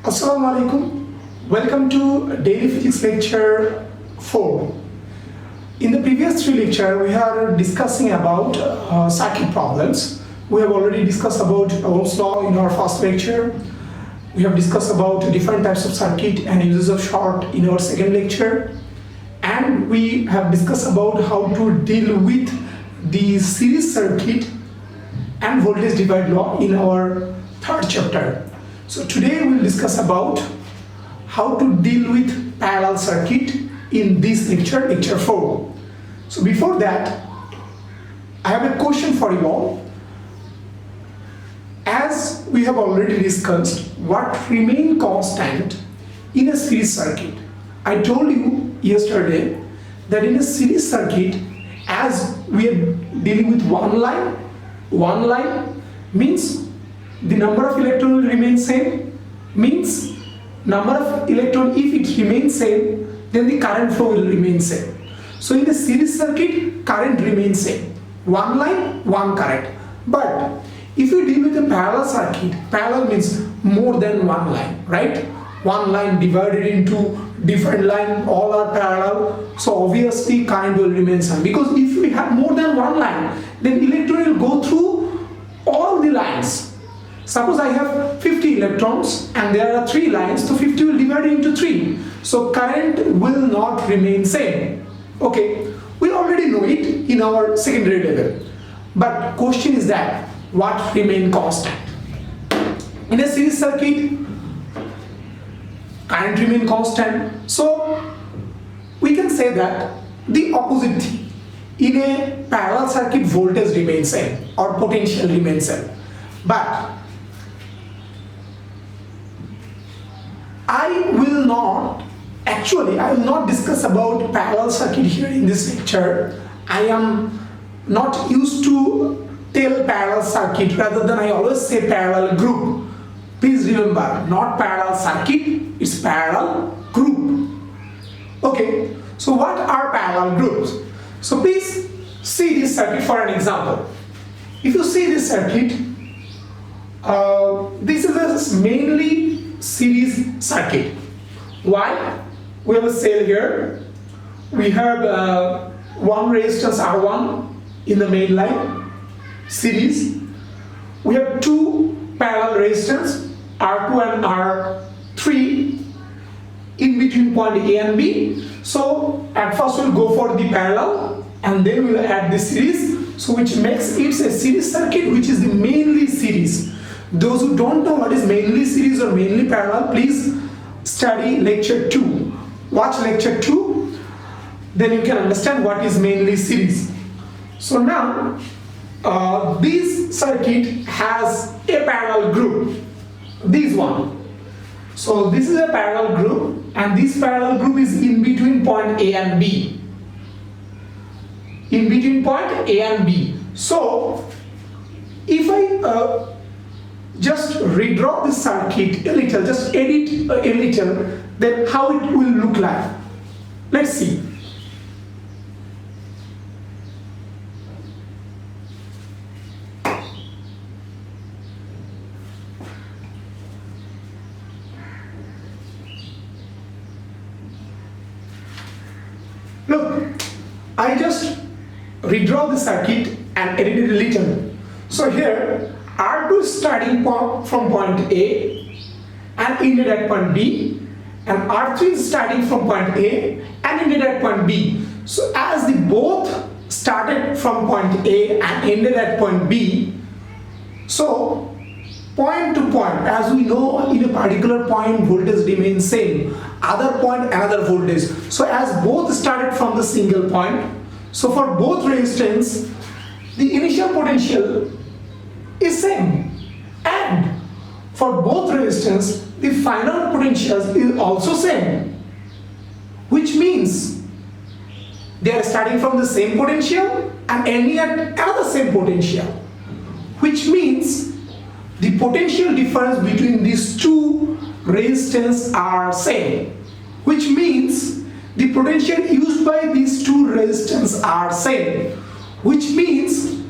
Assalamu alaikum. Welcome to Daily Physics Lecture 4. In the previous three lectures, we are discussing about circuit problems. We have already discussed about Ohm's law in our first lecture. We have discussed about different types of circuit and uses of short in our second lecture. And we have discussed about how to deal with the series circuit and voltage divide law in our third chapter. So today we will discuss about how to deal with parallel circuit in this lecture, lecture 4. So before that, I have a question for you all. As we have already discussed what remain constant in a series circuit. I told you yesterday that in a series circuit, as we are dealing with one line means the number of electrons will remain same, means number of electron, if it remains same, then the current flow will remain same. So in the series circuit, current remains same, one line, one current. But if you deal with a parallel circuit, parallel means more than one line, right? One line divided into different line, all are parallel, so obviously current will remain same, because if we have more than one line, then electron will go through all the lines. Suppose I have 50 electrons and there are 3 lines, so 50 will divide into 3, so current will not remain same. Okay, we already know it in our secondary level, but question is that what remain constant? In a series circuit, current remain constant, so we can say that the opposite thing. In a parallel circuit, voltage remains same or potential remains same. But I will not discuss about parallel circuit here in this lecture. I am not used to tell parallel circuit, rather than I always say parallel group. Please remember, not parallel circuit, it's parallel group. Okay, so what are parallel groups? So please see this circuit for an example. If you see this circuit, this is a mainly series circuit. Why? We have a cell here. We have one resistance R1 in the main line, series. We have 2 parallel resistance R2 and R3 in between point A and B. So at first we'll go for the parallel and then we'll add the series, so which makes it a series circuit which is the mainly series. Those who don't know what is mainly series or mainly parallel, please study lecture 2. Watch lecture 2, then you can understand what is mainly series. So now this circuit has a parallel group, this one. So this is a parallel group and this parallel group is in between point A and B. In between point A and B. So if I just redraw the circuit a little, just edit a little, then how it will look like. Let's see. Look, I just redraw the circuit and edit it a little. So here R2 is starting from point A and ended at point B, and R3 is starting from point A and ended at point B. So as the both started from point A and ended at point B, so point to point, as we know, in a particular point voltage remains same, other point another voltage. So as both started from the single point, so for both resistance the initial potential is same, and for both resistance the final potential is also same, which means they are starting from the same potential and ending at another same potential, which means the potential difference between these two resistance are same, which means the potential used by these two resistance are same, which means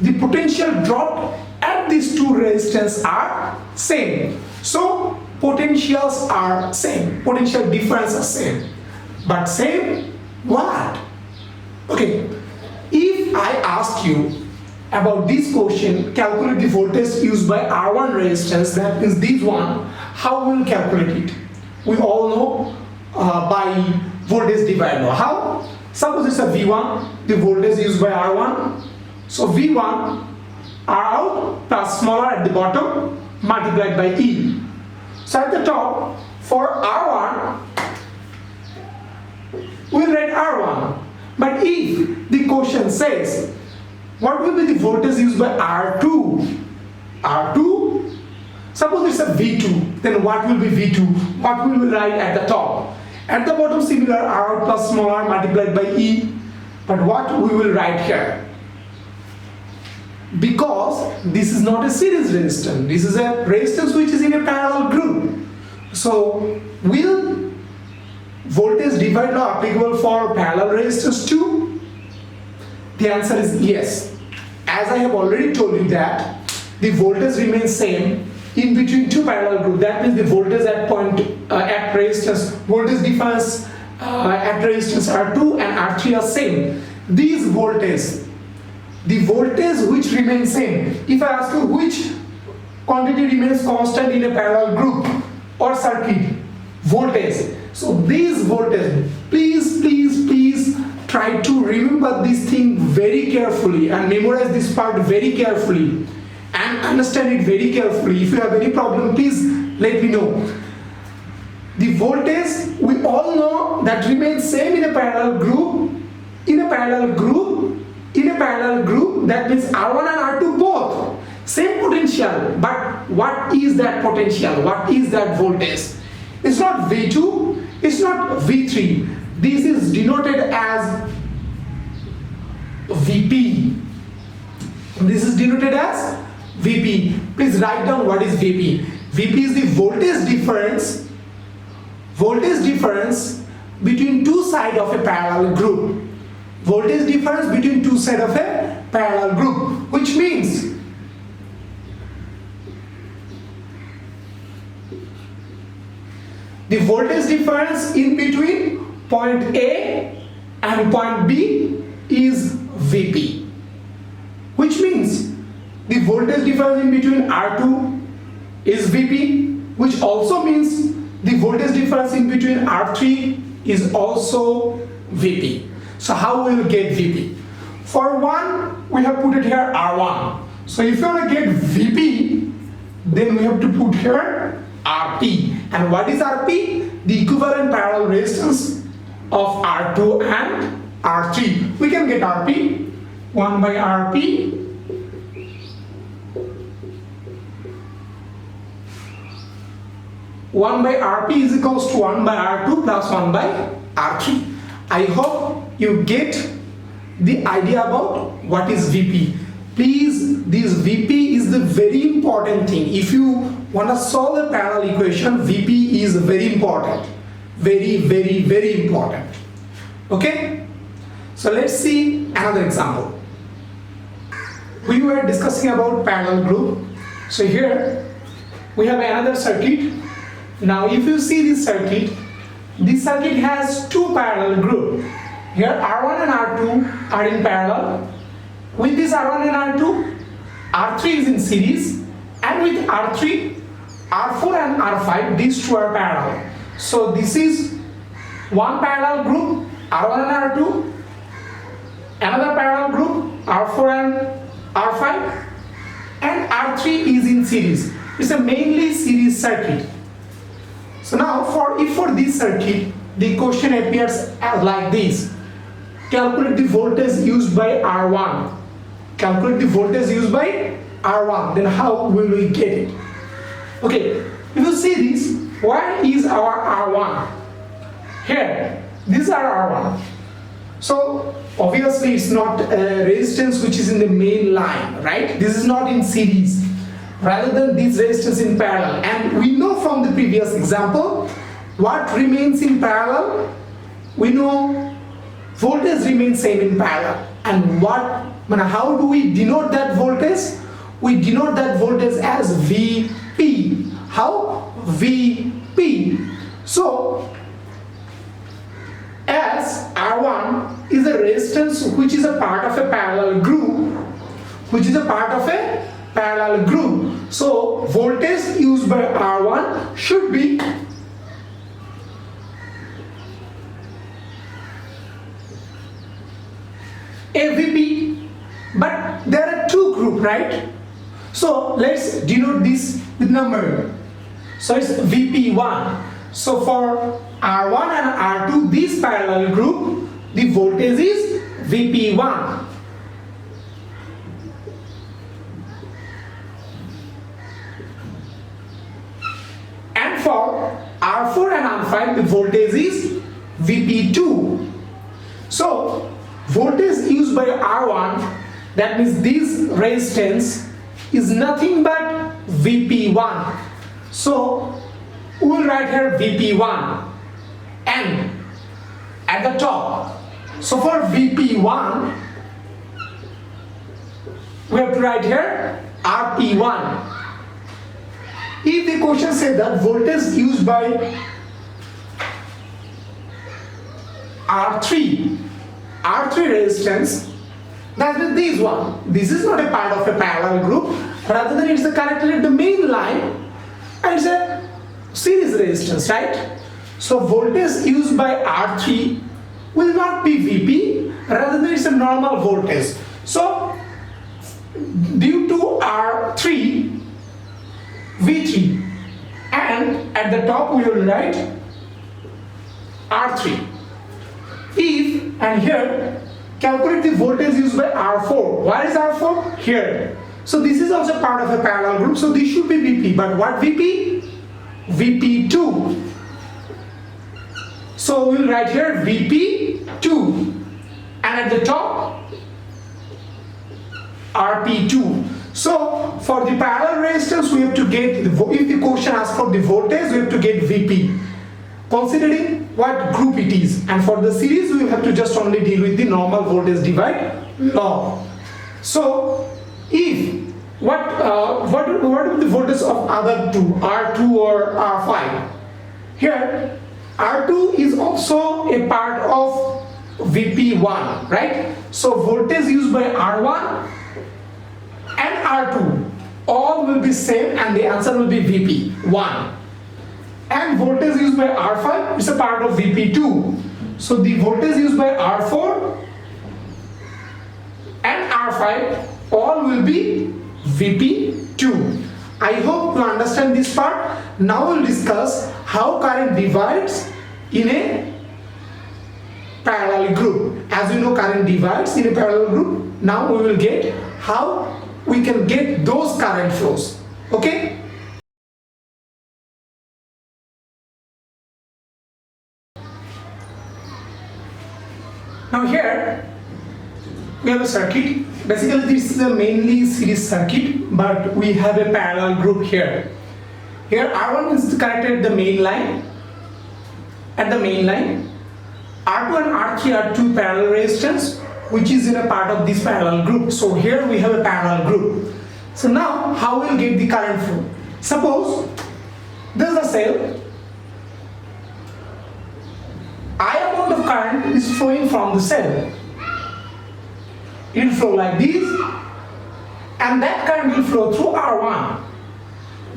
the potential dropped at these two resistance are same. So potentials are same, potential difference are same, but same what? Okay, if I ask you about this question, calculate the voltage used by R1 resistance, that means this one, how we will calculate it? We all know by voltage divider. How? Suppose it's a V1, the voltage used by R1. So V1 R out plus smaller at the bottom multiplied by E. So at the top for R1 we'll write R1. But if the question says what will be the voltage used by R2? R2, suppose it's a V2, then what will be V2? What will we write at the top? At the bottom similar R out plus small r multiplied by E. But what we will write here? Because this is not a series resistance, this is a resistance which is in a parallel group. So will voltage divider applicable for parallel resistance too? The answer is yes. As I have already told you that the voltage remains same in between two parallel groups. That means the voltage at point at resistance, voltage difference at resistance R2 and R3 are same. These voltages, the voltage which remains same. If I ask you which quantity remains constant in a parallel group or circuit, voltage. So these voltage, please try to remember this thing very carefully and memorize this part very carefully and understand it very carefully. If you have any problem, please let me know. The voltage we all know that remains same in a parallel group. In a parallel group, that means R1 and R2 both same potential. But what is that potential? What is that voltage? It's not V2, it's not V3. This is denoted as VP. This is denoted as VP. Please write down what is VP. VP is the voltage difference between two sides of a parallel group. Voltage difference between two sides of a parallel group, which means the voltage difference in between point A and point B is VP, which means the voltage difference in between R2 is VP, which also means the voltage difference in between R3 is also VP. So how we will get VP? For one, we have put it here R1. So if you want to get VP, then we have to put here RP. And what is RP? The equivalent parallel resistance of R2 and R3. We can get RP, 1 by RP. One by RP is equals to 1 by R2 plus 1 by R3. I hope you get the idea about what is VP. Please, this VP is the very important thing. If you want to solve a parallel equation, VP is very important. Very important. Okay? So let's see another example. We were discussing about parallel group. So here we have another circuit. Now if you see this circuit has two parallel groups. Here R1 and R2 are in parallel. With this R1 and R2, R3 is in series, and with R3, R4 and R5, these two are parallel. So this is one parallel group, R1 and R2, another parallel group, R4 and R5, and R3 is in series. It's a mainly series circuit. So now for this circuit, the question appears as like this. Calculate the voltage used by R1. Calculate the voltage used by R1. Then how will we get it? Okay, if you see this, where is our R1? Here, this is our R1. So obviously it's not a resistance which is in the main line, right? This is not in series. Rather than this resistance in parallel. And we know from the previous example, what remains in parallel? We know voltage remains same in parallel. And how do we denote that voltage? We denote that voltage as VP. How? Vp. So as R1 is a resistance which is a part of a parallel group, so voltage used by R1 should be AVP. But there are two groups, right? So let's denote this with number. So it's Vp1. So for R1 and R2, this parallel group, the voltage is Vp1. And for R4 and R5, the voltage is Vp2. So voltage used by R1, that means this resistance is nothing but Vp1. So we will write here Vp1 and at the top. So for Vp1 we have to write here Rp1. If the question says that voltage used by R3 resistance, that is this one. This is not a part of a parallel group, rather than it's connected at the main line and it's a series resistance, right? So voltage used by R3 will not be Vp, rather than it's a normal voltage. So due to R3, V3, and at the top we will write R3. If, and here, calculate the voltage used by R4. Where is R4? Here. So this is also part of a parallel group, so this should be Vp. But what Vp? Vp2. So we will write here Vp2. And at the top, Rp2. So for the parallel resistance, we have to get, if the question asks for the voltage, we have to get Vp, considering what group it is. And for the series, we have to just only deal with the normal voltage divide law. So if what would the voltage of other two, R2 or R5? Here R2 is also a part of Vp1, right? So voltage used by R1 and R2 all will be same, and the answer will be Vp1. And voltage used by R5 is a part of Vp2. So the voltage used by R4 and R5 all will be Vp2. I hope you understand this part. Now we'll discuss how current divides in a parallel group. As you know, current divides in a parallel group. Now we will get how we can get those current flows. Okay? Now here we have a circuit. Basically this is a mainly series circuit, but we have a parallel group here. Here R1 is connected at the main line. R2 and R3 are two parallel resistors which is in a part of this parallel group. So here we have a parallel group. So now how we'll get the current flow? Suppose this is a cell. I amount of current is flowing from the cell. It will flow like this, and that current will flow through R1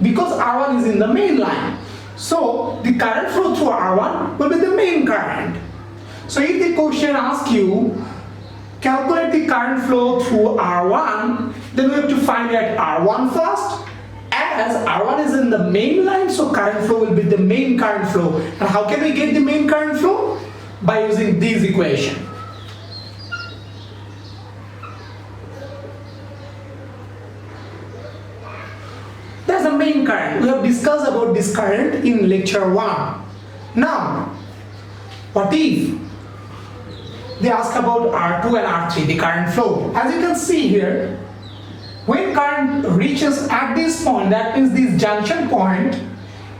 because R1 is in the main line. So the current flow through R1 will be the main current. So if the question asks you calculate the current flow through R1, then we have to find out R1 first. As R1 is in the main line, so current flow will be the main current flow. And how can we get the main current flow? By using this equation. That's the main current. We have discussed about this current in lecture 1. Now, what if they ask about R2 and R3, the current flow? As you can see here, when current reaches at this point, that means this junction point,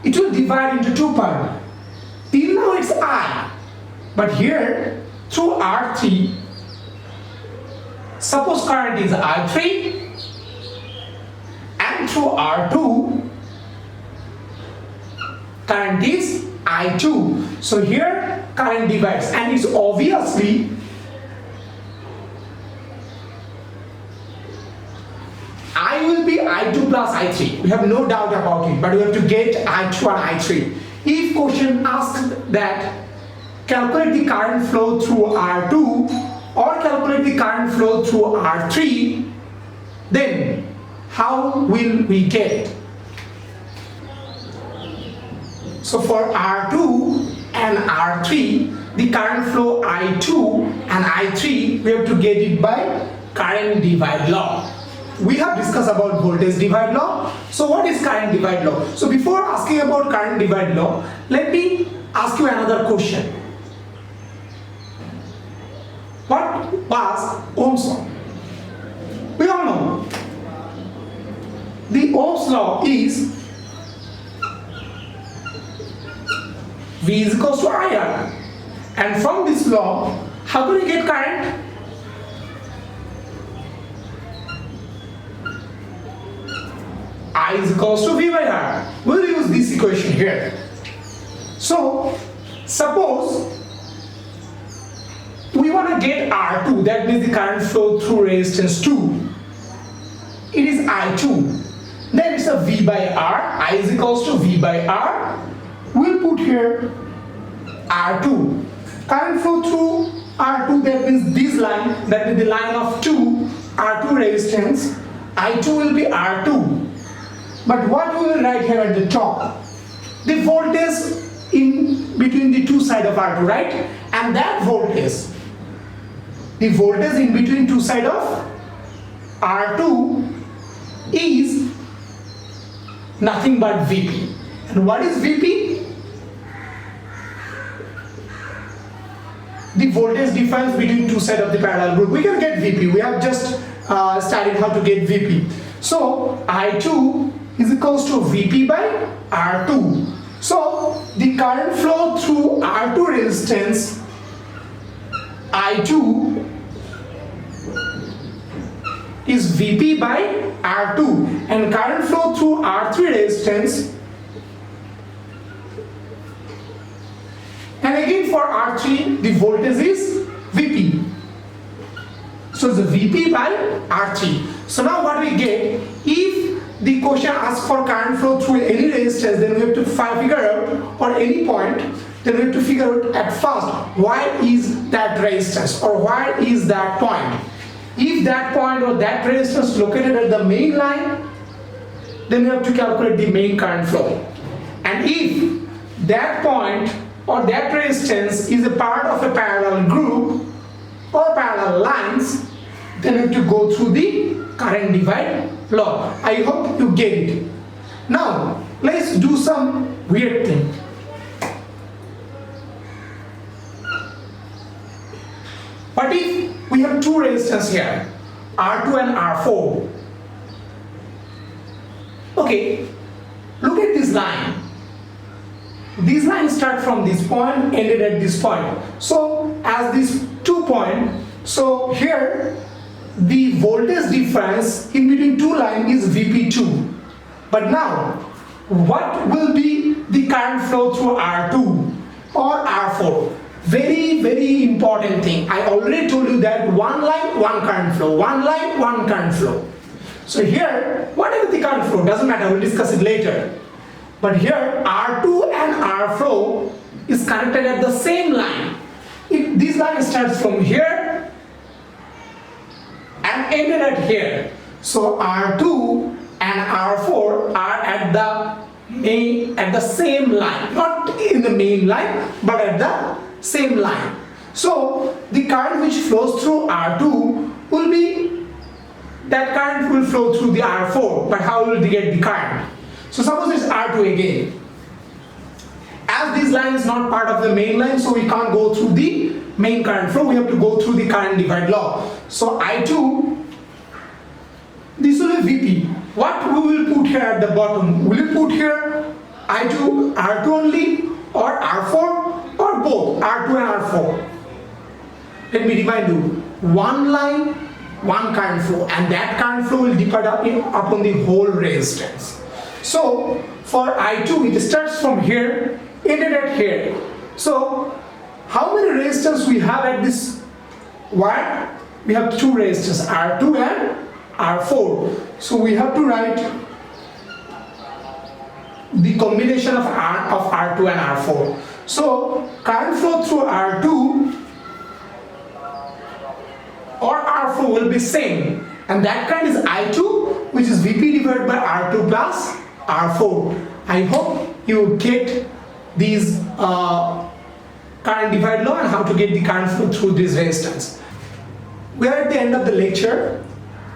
it will divide into two parts. Till now it's I, but here through R3, suppose current is I3, and through R2, current is I2. So here current divides, and it's obviously I will be I2 plus I3. We have no doubt about it, but we have to get I2 and I3. If question asks that calculate the current flow through R2 or calculate the current flow through R3, then how will we get it? So for R2 and R3, the current flow I2 and I3, we have to get it by current divide law. We have discussed about voltage divide law. So what is current divide law? So before asking about current divide law, let me ask you another question. What was Ohm's law? We all know the Ohm's law is V is equals to IR, and from this law, how do we get current? I is equals to V by R. We'll use this equation here. So, suppose we want to get R2, that means the current flow through resistance 2. It is I2. Then it's a V by R. I is equals to V by R. We'll put here R2. Current flow through R2, that means this line, that is the line of 2, R2 resistance. I2 will be R2. But what we will write here at the top? The voltage in between the two sides of R2, right? And that voltage, the voltage in between two sides of R2 is nothing but Vp. And what is Vp? The voltage difference between two sides of the parallel group. We can get Vp. We have just studied how to get Vp. So I2 is equals to Vp by R2. So the current flow through R2 resistance I2 is Vp by R2, and current flow through R3 resistance, and again for R3 the voltage is Vp. So it's Vp by R3. So now what we get, if the question asks for current flow through any resistance, then we have to figure out, or any point, then we have to figure out at first why is that resistance or why is that point. If that point or that resistance located at the main line, then we have to calculate the main current flow. And if that point or that resistance is a part of a parallel group or parallel lines, then we have to go through the current divide law. I hope you get it. Now let's do some weird thing. What if we have two resistors here, R2 and R4? Okay, look at this line. These lines start from this point, ended at this point. So as these 2 points, so here the voltage difference in between two lines is Vp2. But now, what will be the current flow through R2 or R4? Very, very important thing. I already told you that one line, one current flow. One line, one current flow. So here, whatever the current flow, doesn't matter, we'll discuss it later. But here, R2 and R4 is connected at the same line. If this line starts from here and ended at here, so R2 and R4 are at the same line, not in the main line, but at the same line. So the current which flows through R2 will be, that current will flow through the R4, but how will they get the current? So suppose it's R2 again. As this line is not part of the main line, so we can't go through the main current flow, we have to go through the current divide law. So I2, this will be Vp. What we will put here at the bottom? Will you put here I2, R2 only, or R4, or both, R2 and R4? Let me remind you, one line, one current flow, and that current flow will depend upon the whole resistance. So for I2 it starts from here, ended at here. So how many resistors we have at this wire? We have two resistors, R2 and R4. So we have to write the combination of R2 and R4. So current flow through R2 or R4 will be same, and that current is I2, which is Vp divided by R2 plus R4. I hope you get these current divided law and how to get the current flow through this resistance. We are at the end of the lecture.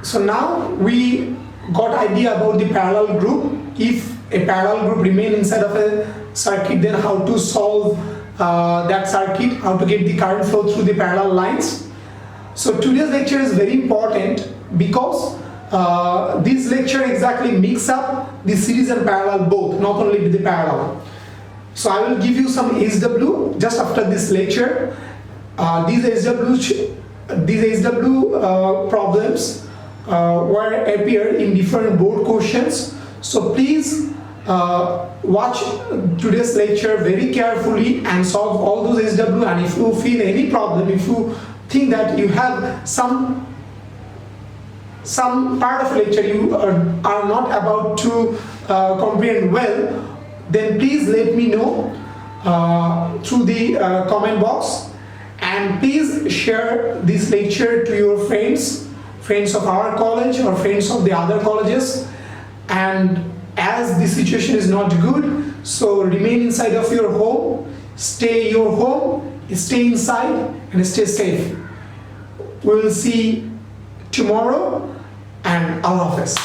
So now we got idea about the parallel group. If a parallel group remain inside of a circuit, then how to solve that circuit, how to get the current flow through the parallel lines. So today's lecture is very important because this lecture exactly mix up the series and parallel both, not only the parallel. So I will give you some SW just after this lecture. These SW problems were appeared in different board questions. So please watch today's lecture very carefully and solve all those SW. And if you feel any problem, if you think that you have some part of lecture you are not about to comprehend well, then please let me know through the comment box, and please share this lecture to your friends of our college or friends of the other colleges. And as the situation is not good, so remain inside of your home, stay in your home, stay inside and stay safe. We will see tomorrow, and Allah Hafiz.